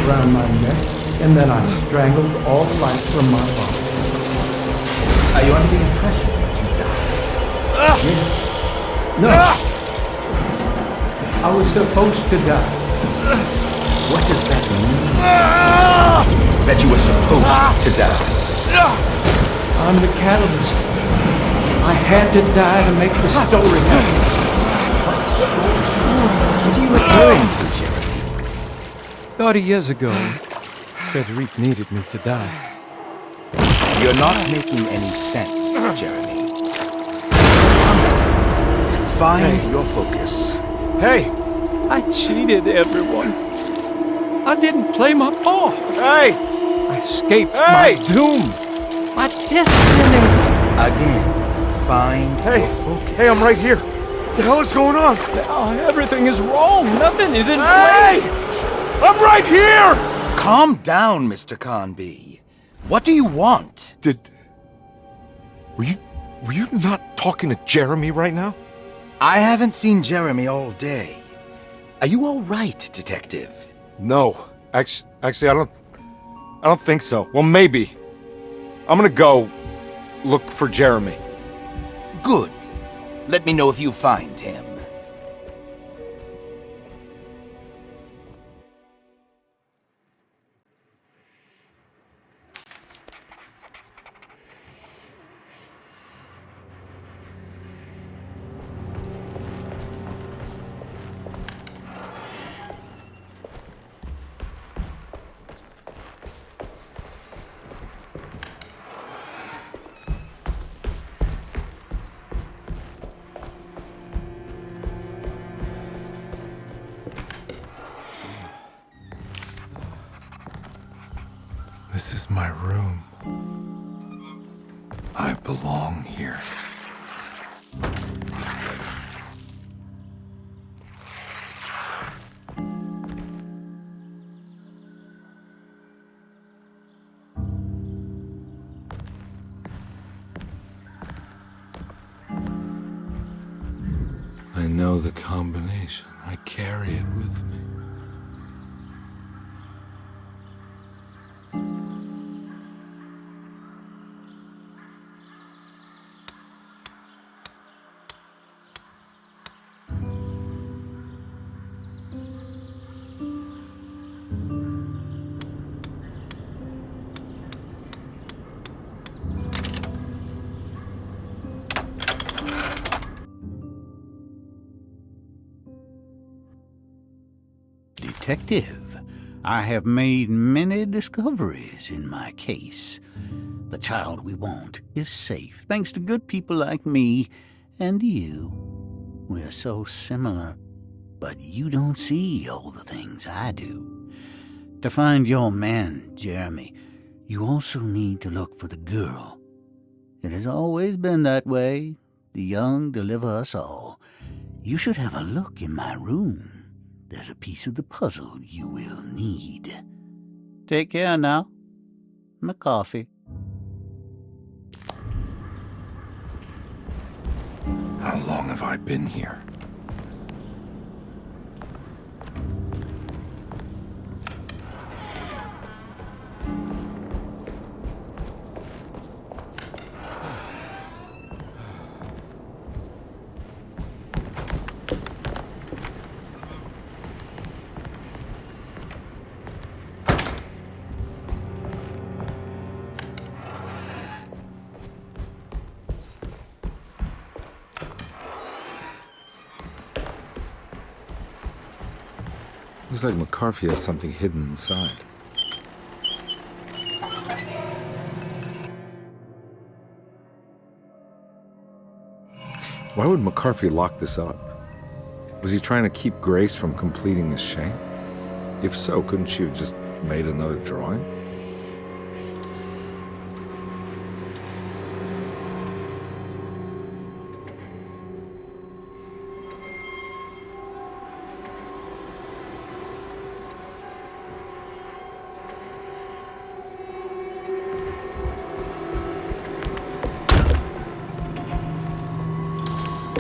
around my neck, and then I strangled all life from my body. Are you under the impression that you died? Yes. No. I was supposed to die. What does that mean? That you were supposed to die? I'm the catalyst. I had to die to make the story happen. What are you referring to, Jeremy? 30 years ago, Frederic needed me to die. You're not making any sense, Jeremy. Find your focus. Hey! I cheated everyone. I didn't play my part. Hey! I escaped my doom. My destiny. Again, find your focus. Hey, I'm right here. What the hell is going on? Now everything is wrong. Nothing is in Hey! place. I'm right here! Calm down, Mr. Conby. What do you want? Were you not talking to Jeremy right now? I haven't seen Jeremy all day. Are you all right, Detective? No. Actually, I don't think so. Well, maybe. I'm gonna go look for Jeremy. Good. Let me know if you find him. This is my room. I belong here. I know the combination. I carry it with me. Detective, I have made many discoveries in my case. The child we want is safe, thanks to good people like me and you. We're so similar, but you don't see all the things I do. To find your man, Jeremy, you also need to look for the girl. It has always been that way. The young deliver us all. You should have a look in my room. There's a piece of the puzzle you will need. Take care now. My coffee. How long have I been here? Looks like McCarthy has something hidden inside. Why would McCarthy lock this up? Was he trying to keep Grace from completing his shank? If so, couldn't she have just made another drawing?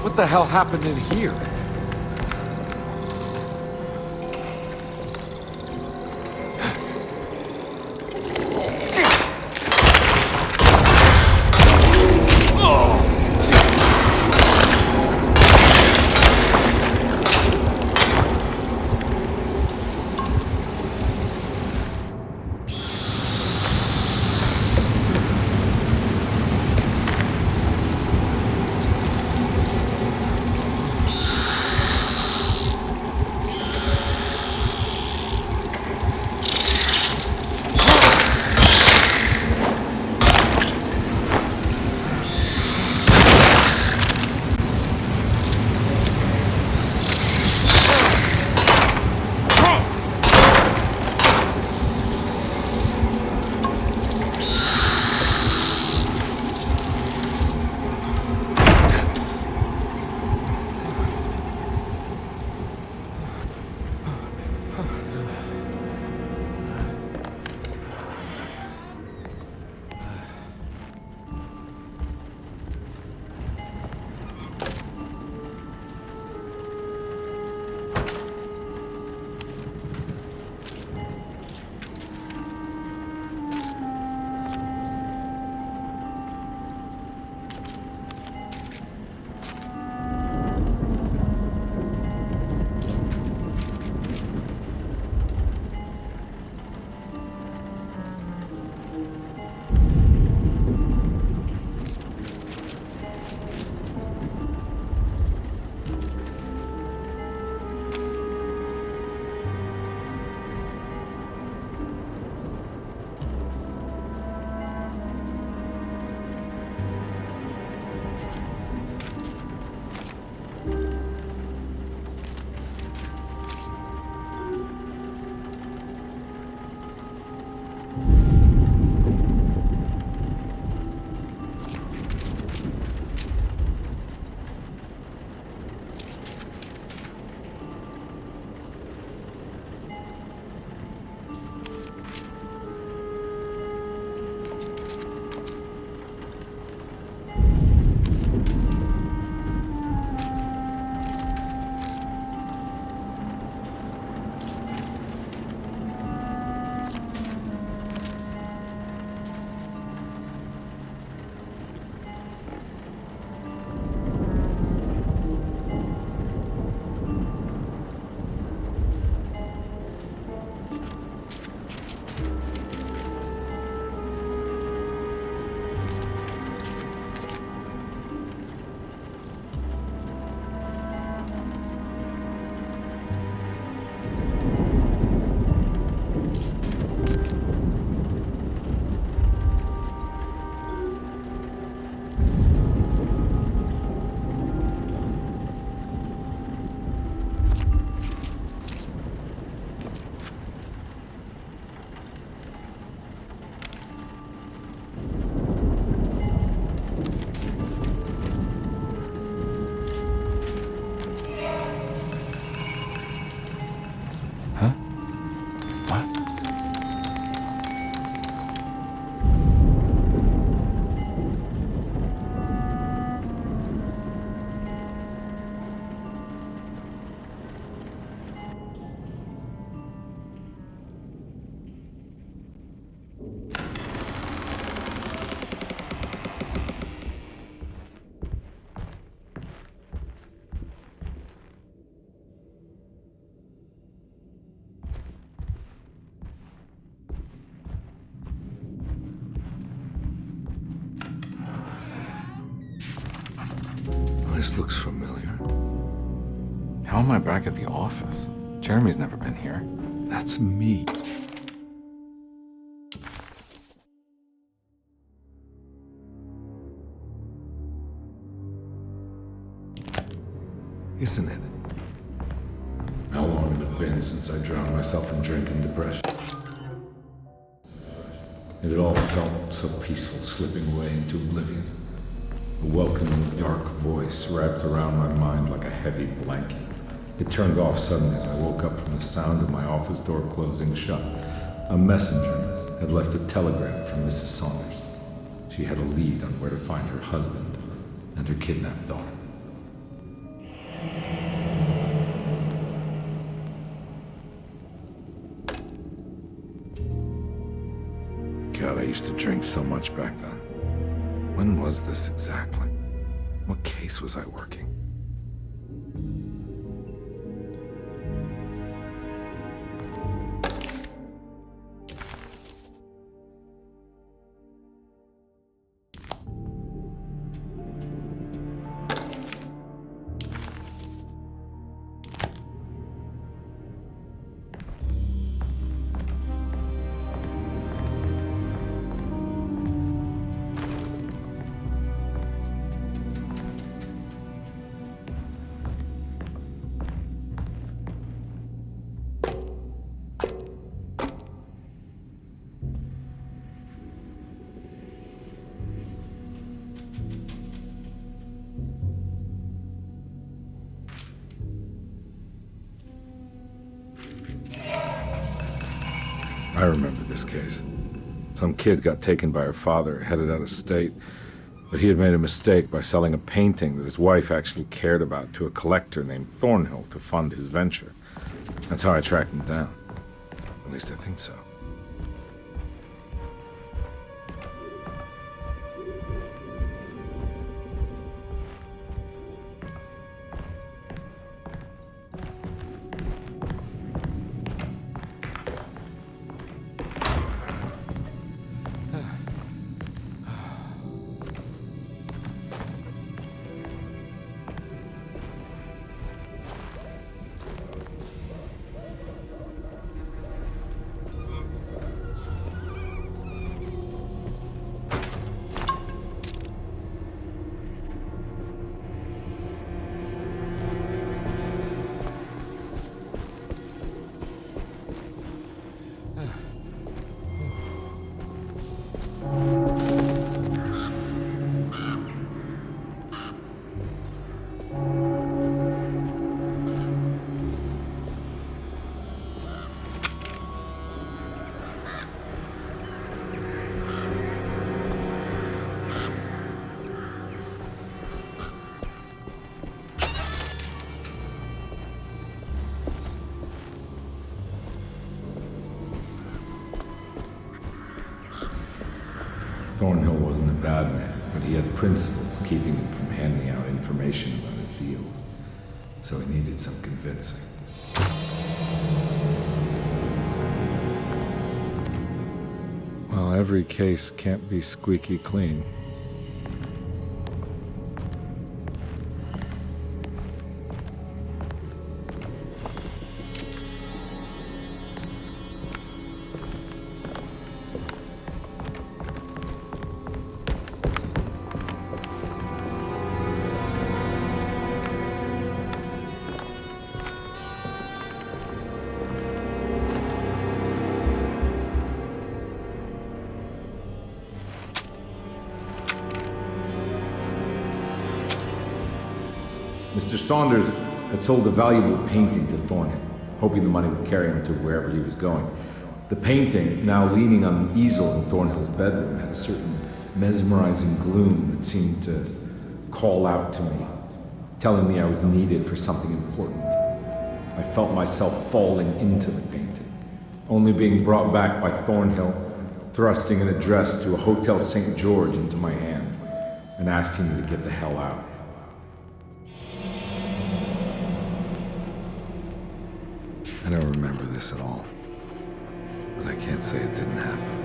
What the hell happened in here? place looks familiar. How am I back at the office? Jeremy's never been here. That's me. Isn't it? How long had it been since I drowned myself in drink and depression? It had all felt so peaceful, slipping away into oblivion. A welcoming, dark voice wrapped around my mind like a heavy blanket. It turned off suddenly as I woke up from the sound of my office door closing shut. A messenger had left a telegram from Mrs. Saunders. She had a lead on where to find her husband and her kidnapped daughter. God, I used to drink so much back then. When was this exactly? What case was I working? I remember this case. Some kid got taken by her father, headed out of state, but he had made a mistake by selling a painting that his wife actually cared about to a collector named Thornhill to fund his venture. That's how I tracked him down. At least I think so. Thornhill wasn't a bad man, but he had principles keeping him from handing out information about his deals. So he needed some convincing. Well, every case can't be squeaky clean. Mr. Saunders had sold a valuable painting to Thornhill, hoping the money would carry him to wherever he was going. The painting, now leaning on an easel in Thornhill's bedroom, had a certain mesmerizing gloom that seemed to call out to me, telling me I was needed for something important. I felt myself falling into the painting, only being brought back by Thornhill, thrusting an address to a Hotel St. George into my hand and asking me to get the hell out. I don't remember this at all, but I can't say it didn't happen.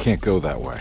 can't go that way.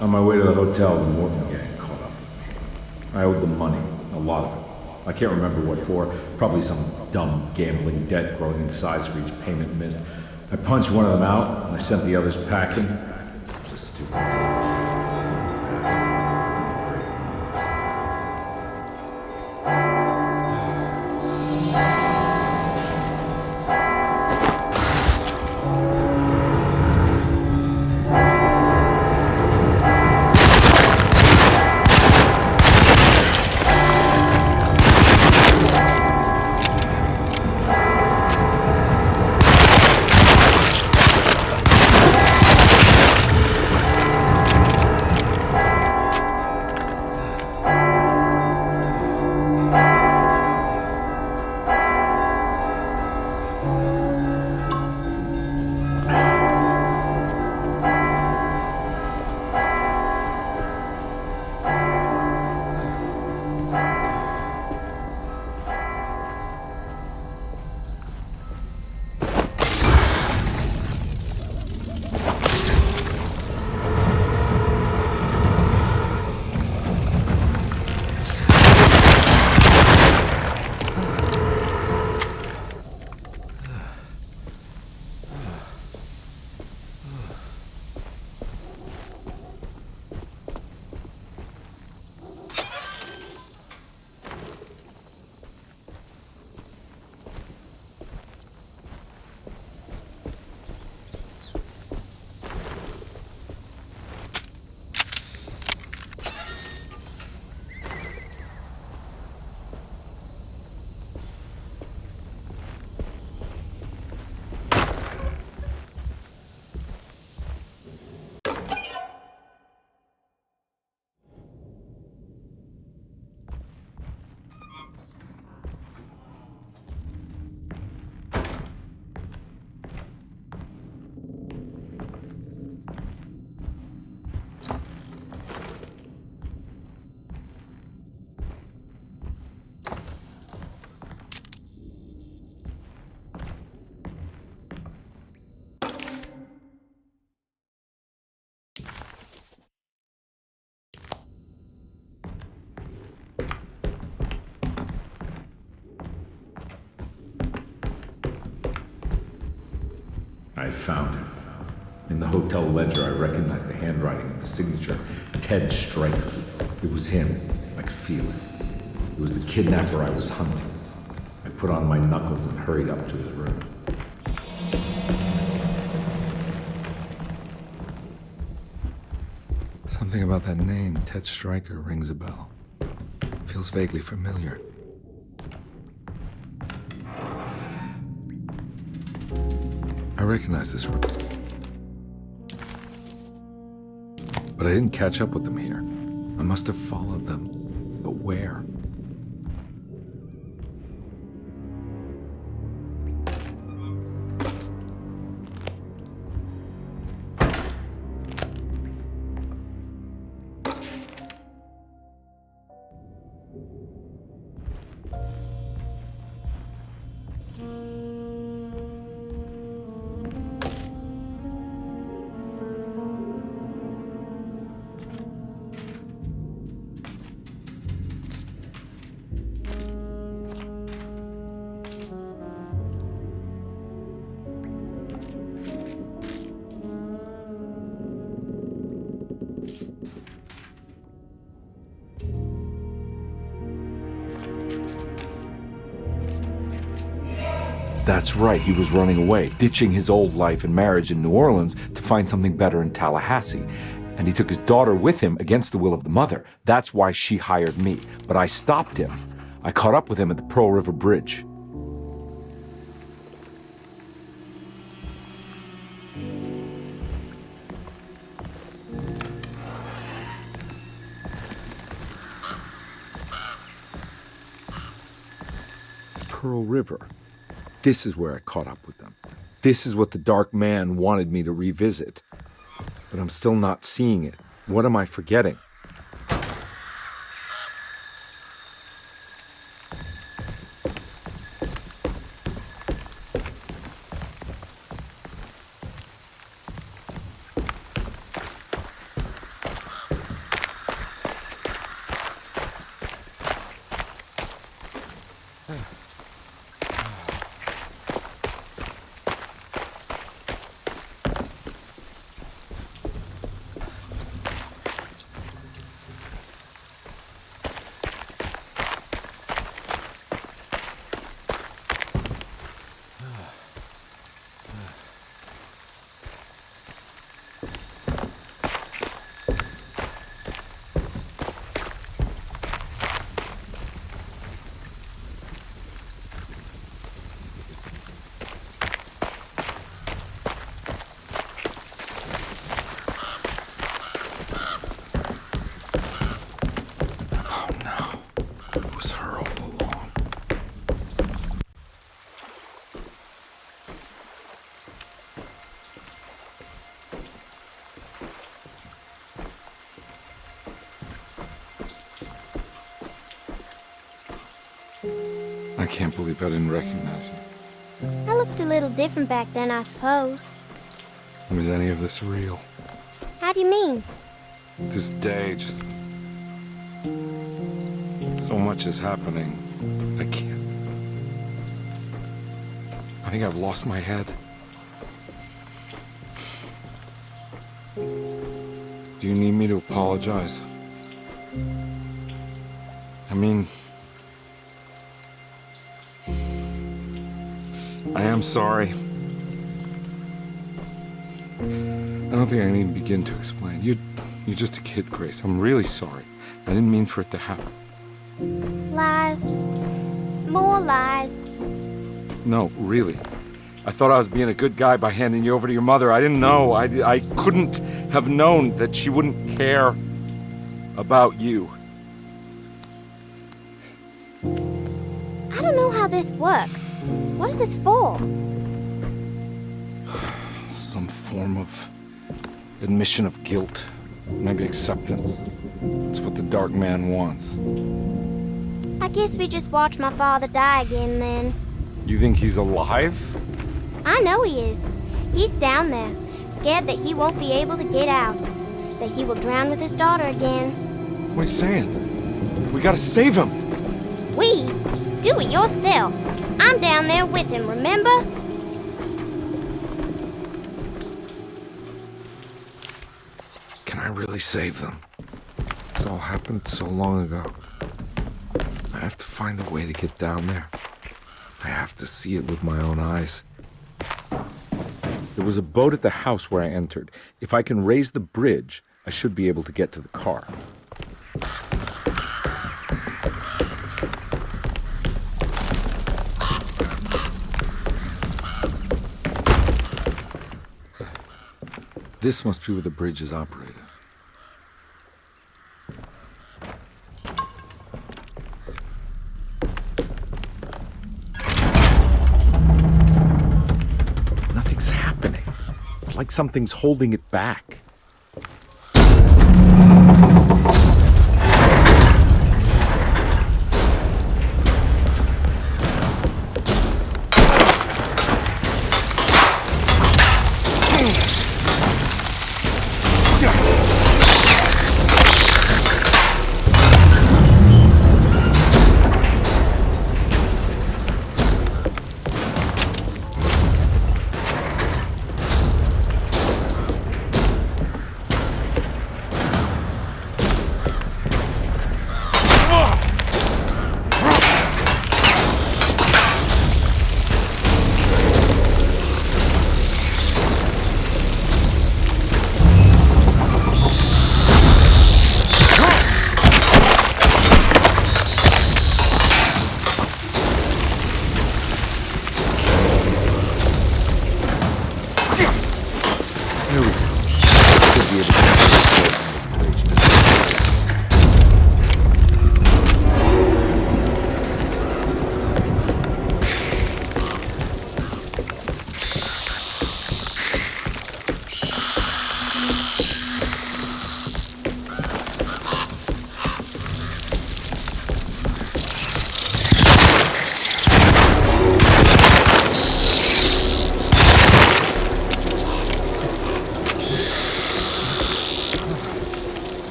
On my way to the hotel, the Morton gang caught up with me. I owed them money, a lot of it. I can't remember what for, probably some dumb gambling debt growing in size for each payment missed. I punched one of them out, and I sent the others packing. Just stupid. I found him. In the hotel ledger, I recognized the handwriting of the signature, Ted Stryker. It was him. I could feel it. It was the kidnapper I was hunting. I put on my knuckles and hurried up to his room. Something about that name, Ted Stryker, rings a bell. Feels vaguely familiar. I recognize this room. But I didn't catch up with them here. I must have followed them. But where? That's right, he was running away, ditching his old life and marriage in New Orleans to find something better in Tallahassee. And he took his daughter with him against the will of the mother. That's why she hired me. But I stopped him. I caught up with him at the Pearl River Bridge. Pearl River. This is where I caught up with them. This is what the Dark Man wanted me to revisit. But I'm still not seeing it. What am I forgetting? I can't believe I didn't recognize you. I looked a little different back then, I suppose. Was any of this real? How do you mean? This day, just... so much is happening. I can't... I think I've lost my head. Do you need me to apologize? I mean... I am sorry. I don't think I need to begin to explain. You're just a kid, Grace. I'm really sorry. I didn't mean for it to happen. Lies. More lies. No, really. I thought I was being a good guy by handing you over to your mother. I didn't know. I couldn't have known that she wouldn't care about you. I don't know how this works. What is this for? Some form of admission of guilt. Maybe acceptance. It's what the Dark Man wants. I guess we just watch my father die again then. You think he's alive? I know he is. He's down there, scared that he won't be able to get out. That he will drown with his daughter again. What are you saying? We gotta save him! We? Do it yourself. I'm down there with him, remember? really save them. This all happened so long ago. I have to find a way to get down there. I have to see it with my own eyes. There was a boat at the house where I entered. If I can raise the bridge, I should be able to get to the car. This must be where the bridge is operated. Nothing's happening. It's like something's holding it back.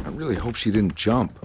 I really hope she didn't jump.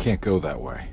can't go that way.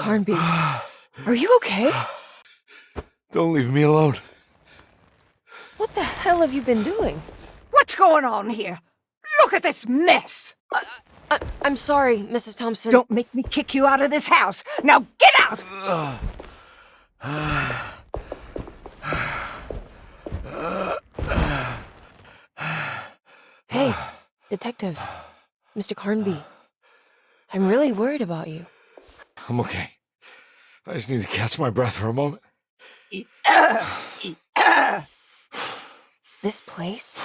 Carnby, are you okay? Don't leave me alone. What the hell have you been doing? What's going on here? Look at this mess! I'm sorry, Mrs. Thompson. Don't make me kick you out of this house! Now get out! Hey, Detective. Mr. Carnby. I'm really worried about you. I'm okay. I just need to catch my breath for a moment. This place?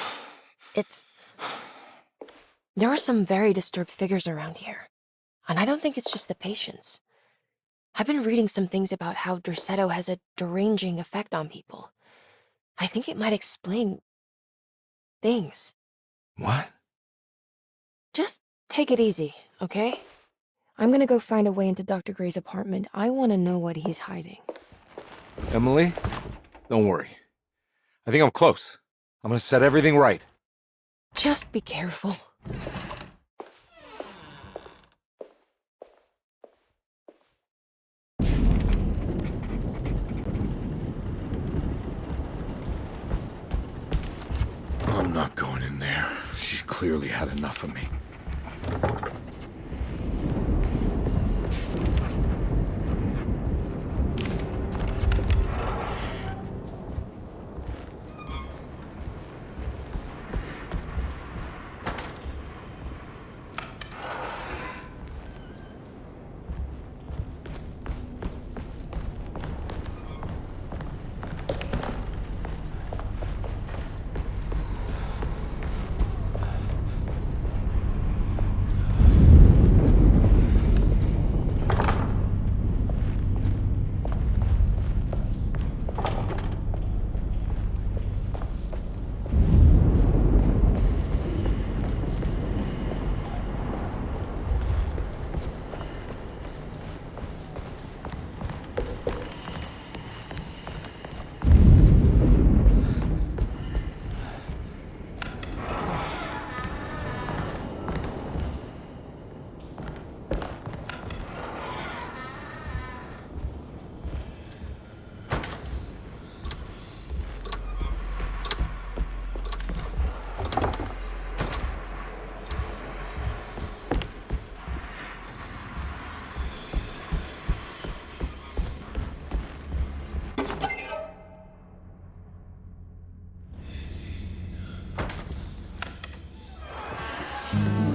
There are some very disturbed figures around here. And I don't think it's just the patients. I've been reading some things about how Derceto has a deranging effect on people. I think it might explain things. What? Just take it easy, okay? I'm gonna go find a way into Dr. Gray's apartment. I want to know what he's hiding. Emily, don't worry. I think I'm close. I'm gonna set everything right. Just be careful. I'm not going in there. She's clearly had enough of me.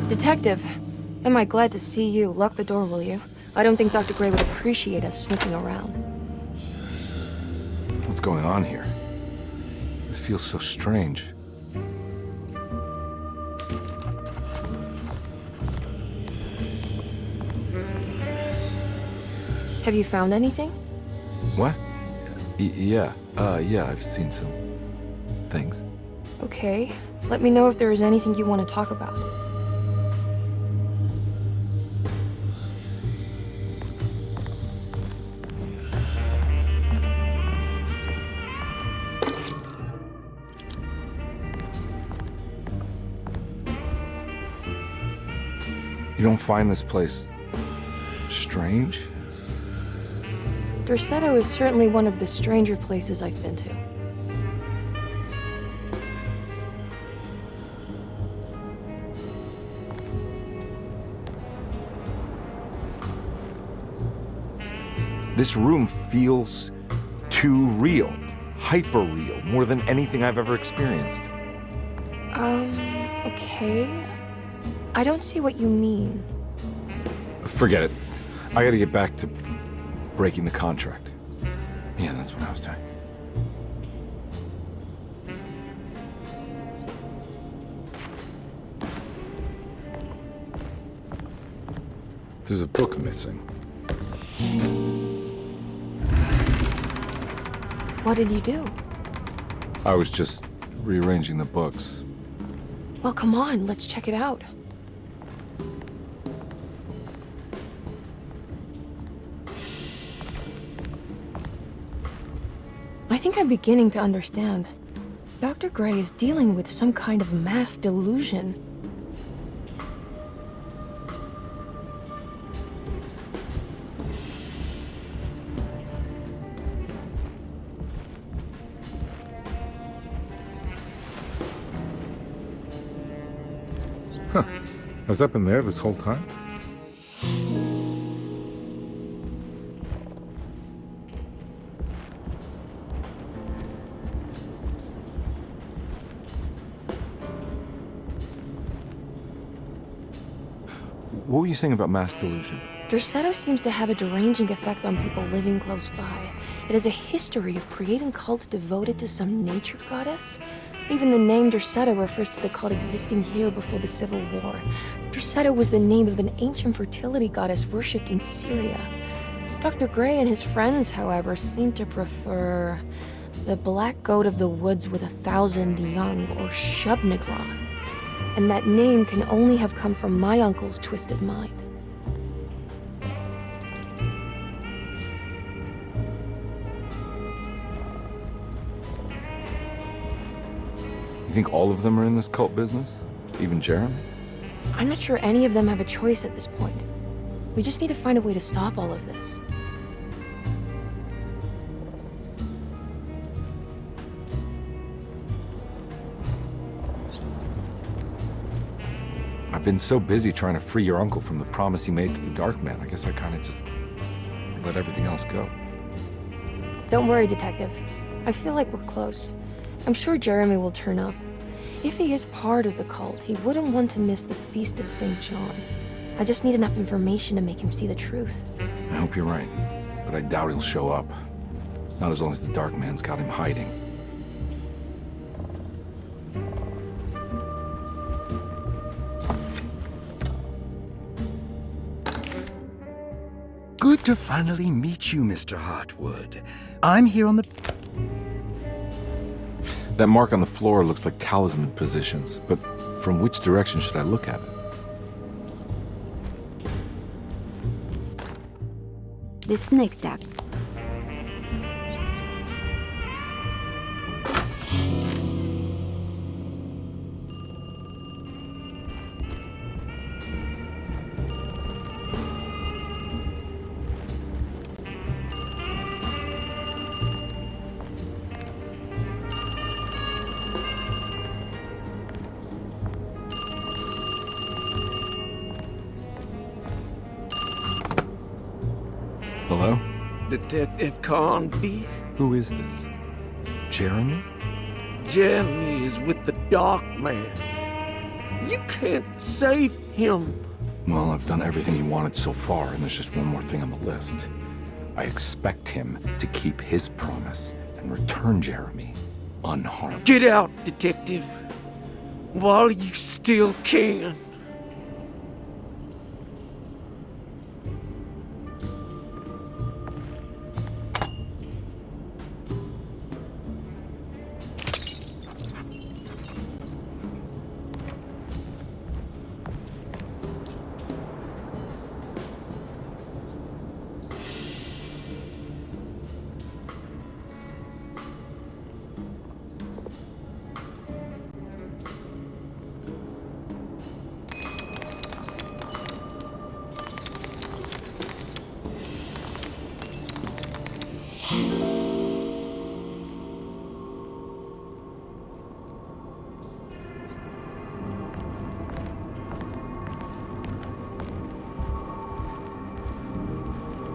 Detective, am I glad to see you. Lock the door, will you? I don't think Dr. Gray would appreciate us snooping around. What's going on here? This feels so strange. Have you found anything? What? Yeah. Yeah, I've seen some things. Okay. Let me know if there is anything you want to talk about. You don't find this place strange? Dorsetto is certainly one of the stranger places I've been to. This room feels too real. Hyper real. More than anything I've ever experienced. Okay. I don't see what you mean. Forget it. I gotta get back to breaking the contract. Yeah, that's what I was doing. There's a book missing. What did you do? I was just rearranging the books. Well, come on, let's check it out. I think I'm beginning to understand. Dr. Gray is dealing with some kind of mass delusion. Huh. Has that been there this whole time? What were you saying about mass delusion? Dorsetto seems to have a deranging effect on people living close by. It has a history of creating cults devoted to some nature goddess. Even the name Dorsetto refers to the cult existing here before the Civil War. Dorsetto was the name of an ancient fertility goddess worshipped in Syria. Dr. Gray and his friends, however, seem to prefer The black goat of the woods with 1,000 young, or Shub-Nigroth. And that name can only have come from my uncle's twisted mind. You think all of them are in this cult business? Even Jeremy? I'm not sure any of them have a choice at this point. We just need to find a way to stop all of this. I've been so busy trying to free your uncle from the promise he made to the Dark Man. I guess I kind of just let everything else go. Don't worry, Detective. I feel like we're close. I'm sure Jeremy will turn up. If he is part of the cult, he wouldn't want to miss the Feast of St. John. I just need enough information to make him see the truth. I hope you're right, but I doubt he'll show up. Not as long as the Dark Man's got him hiding. Good to finally meet you, Mr. Hartwood. I'm here on the... That mark on the floor looks like talisman positions, but from which direction should I look at it? The snake duck. Hello? Detective Conby? Who is this? Jeremy? Jeremy is with the Dark Man. You can't save him. Well, I've done everything he wanted so far, and there's just one more thing on the list. I expect him to keep his promise and return Jeremy unharmed. Get out, Detective, while you still can.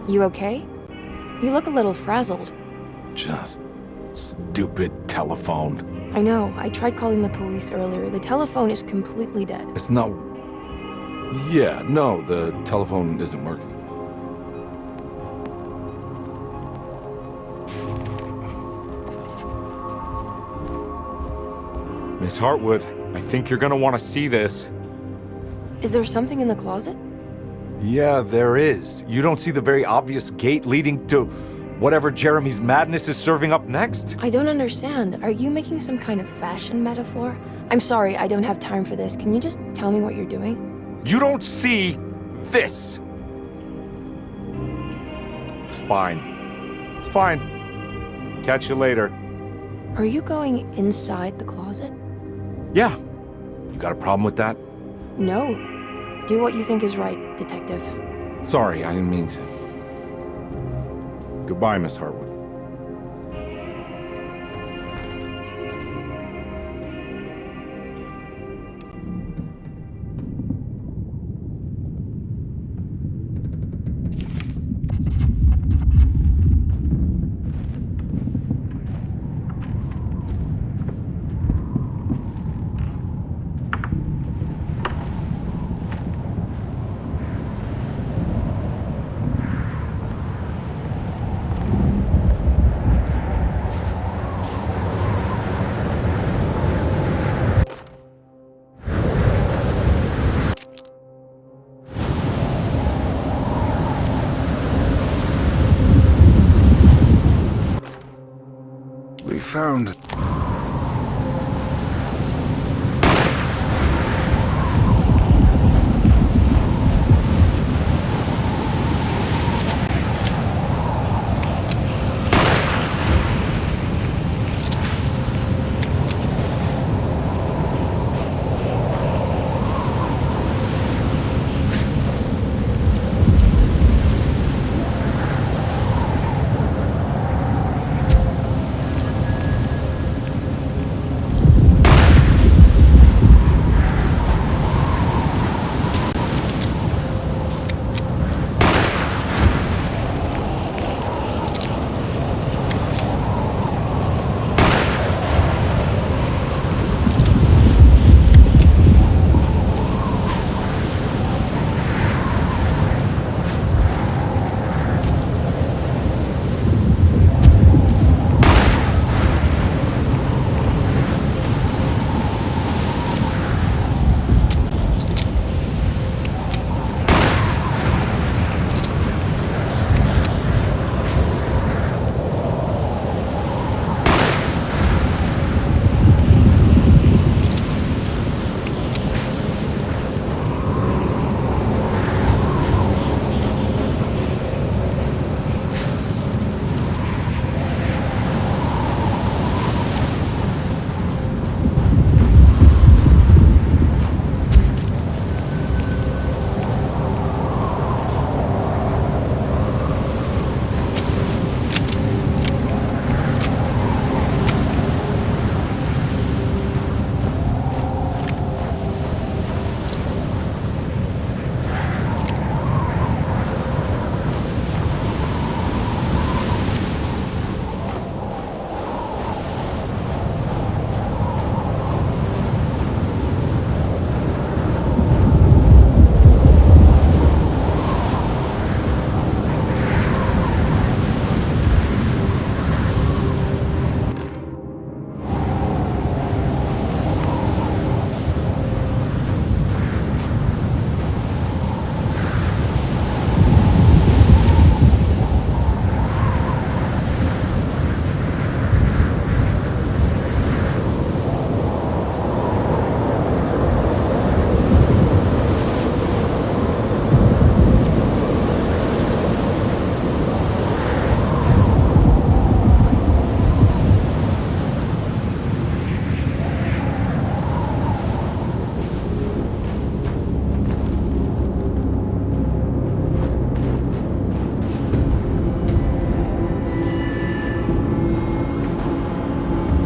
You okay? You look a little frazzled. Just stupid telephone. I know. I tried calling the police earlier. The telephone is completely dead. It's not... Yeah, no, the telephone isn't working. Miss Hartwood, I think you're gonna want to see this. Is there something in the closet? Yeah, there is. You don't see the very obvious gate leading to whatever Jeremy's madness is serving up next? I don't understand. Are you making some kind of fashion metaphor? I'm sorry, I don't have time for this. Can you just tell me what you're doing? You don't see this! It's fine. It's fine. Catch you later. Are you going inside the closet? Yeah. You got a problem with that? No. Do what you think is right, Detective. Sorry, I didn't mean to. Goodbye, Miss Hartwood. found...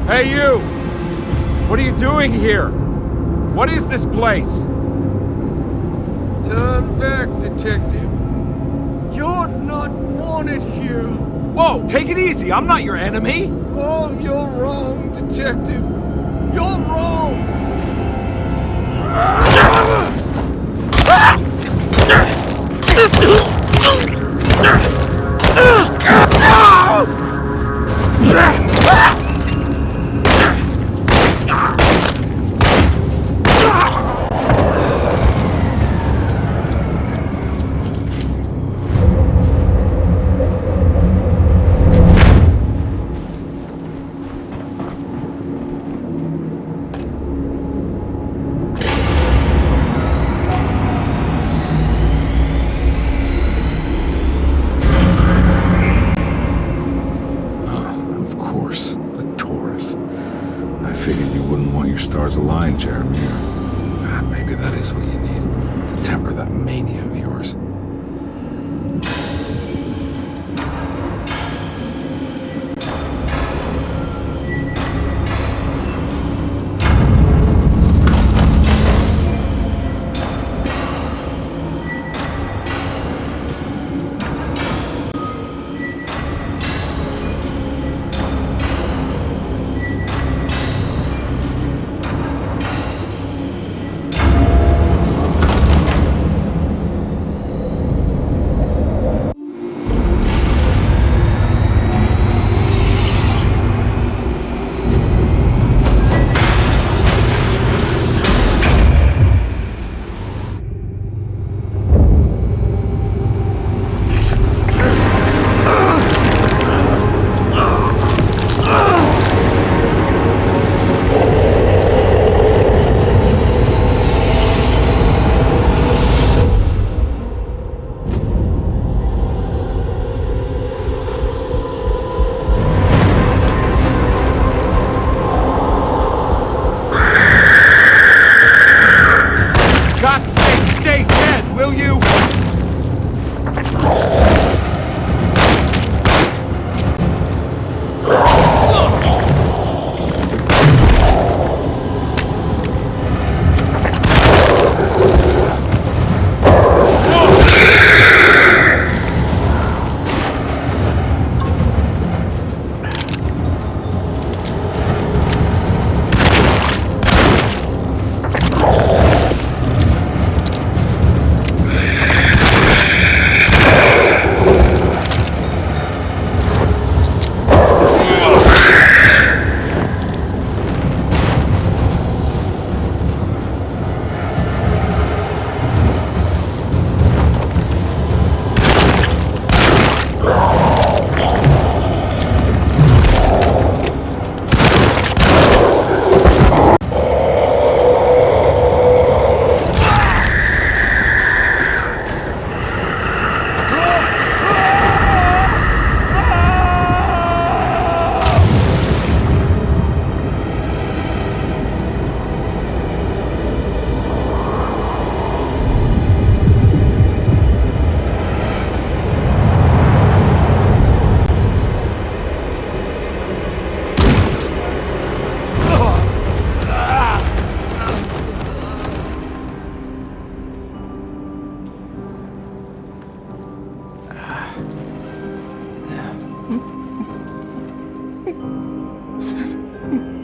Hey, you! What are you doing here? What is this place? Turn back, detective. You're not wanted here. Whoa, take it easy. I'm not your enemy. Oh, you're wrong, detective. You're wrong. Stars aligned, Jeremy. Maybe that is what you need to temper that mania of yours.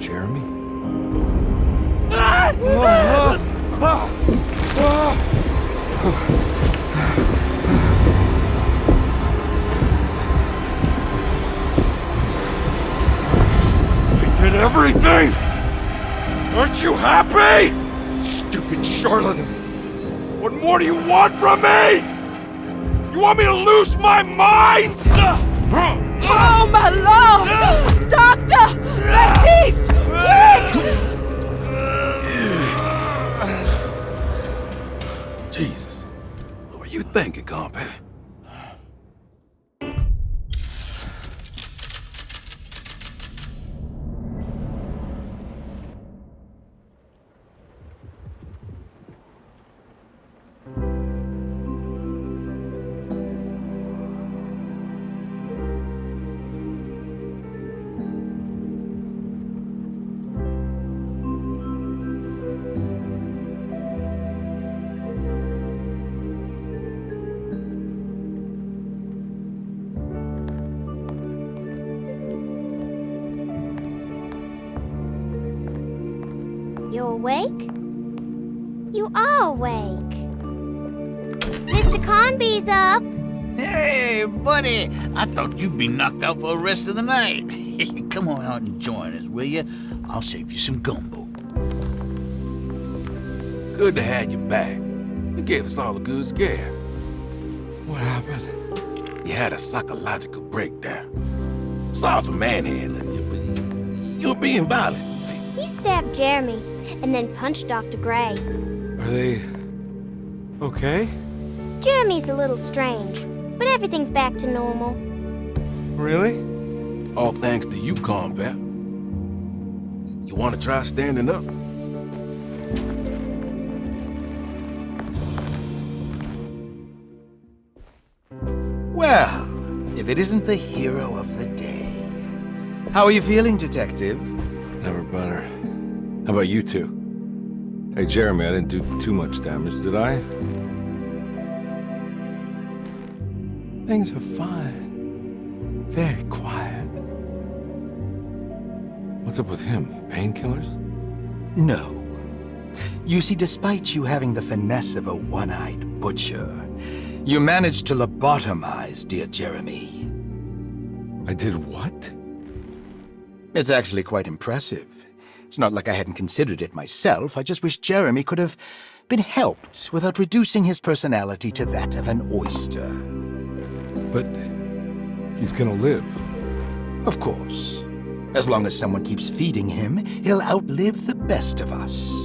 Jeremy? I did everything! Aren't you happy? Stupid charlatan! What more do you want from me? You want me to lose my mind? Oh, my lord! Doctor! Baptiste! Quick! Jesus. What were you thinking, compadre? You're awake? You are awake. Mr. Conby's up. Hey, buddy! I thought you'd be knocked out for the rest of the night. Come on out and join us, will you? I'll save you some gumbo. Good to have you back. You gave us all a good scare. What happened? You had a psychological breakdown. Sorry for manhandling you, but you're being violent, you see. You stabbed Jeremy and then punched Dr. Gray. Are they... okay? Jeremy's a little strange, but everything's back to normal. Really? All thanks to you, combat. You want to try standing up? Well, if it isn't the hero of the day. How are you feeling, Detective? Never better. How about you two? Hey, Jeremy, I didn't do too much damage, did I? Things are fine. Very quiet. What's up with him? Painkillers? No. You see, despite you having the finesse of a one-eyed butcher, you managed to lobotomize dear Jeremy. I did what? It's actually quite impressive. It's not like I hadn't considered it myself. I just wish Jeremy could have been helped without reducing his personality to that of an oyster. But he's gonna live. Of course. As long as someone keeps feeding him, he'll outlive the best of us.